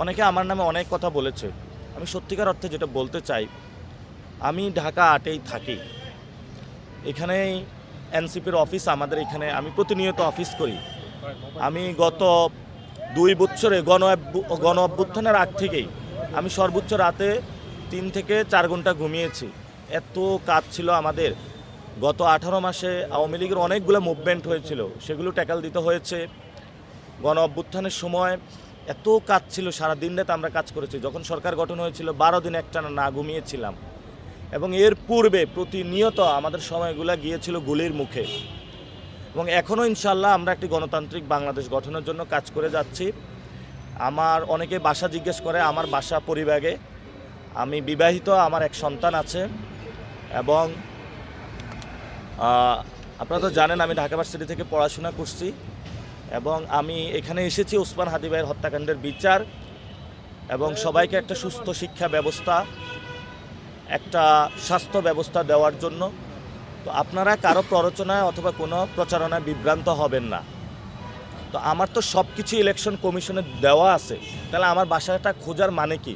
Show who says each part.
Speaker 1: অনেকে আমার নামে অনেক কথা বলেছে। আমি সত্যিকার অর্থে যেটা বলতে চাই, আমি ঢাকা ৮-এই থাকি। এখানেই এনসিপির অফিস আমাদের এখানে, আমি প্রতিনিয়ত অফিস করি। আমি গত ২ বছরে গণ অভ্যুত্থানের আগ থেকেই আমি সর্বোচ্চ রাতে ৩ থেকে ৪ ঘন্টা ঘুমিয়েছি। এত কাজ ছিল আমাদের। গত ১৮ মাসে আওয়ামী লীগের অনেকগুলো মুভমেন্ট হয়েছিল, সেগুলো ট্যাকল দিতে হয়েছে। গণ অভ্যুত্থানের সময় এত কাজ ছিল, সারা দিন রাত আমরা কাজ করেছি। যখন সরকার গঠন হয়েছিল ১২ দিন একটানা না ঘুমিয়েছিলাম। এবং এর পূর্বে প্রতিনিয়ত আমাদের সময়গুলো গিয়েছিল গুলির মুখে। এবং এখনও ইনশাল্লাহ আমরা একটি গণতান্ত্রিক বাংলাদেশ গঠনের জন্য কাজ করে যাচ্ছি। আমার অনেকে বাসা জিজ্ঞেস করে, আমার বাসা পরিবাগে। আমি বিবাহিত, আমার এক সন্তান আছে। এবং আপনারা তো জানেন আমি ঢাকা ভার্সিটি থেকে পড়াশোনা করছি। এবং আমি এখানে এসেছি ওসমান হাদি ভাইয়ের হত্যাকাণ্ডের বিচার এবং সবাইকে একটা সুস্থ শিক্ষা ব্যবস্থা, একটা স্বাস্থ্য ব্যবস্থা দেওয়ার জন্য। তো আপনারা কারো প্ররোচনায় অথবা কোনো প্রচারণায় বিভ্রান্ত হবেন না। তো আমার তো সব কিছু ইলেকশন কমিশনে দেওয়া আছে, তাহলে আমার বাসাটা খোঁজার মানে কি?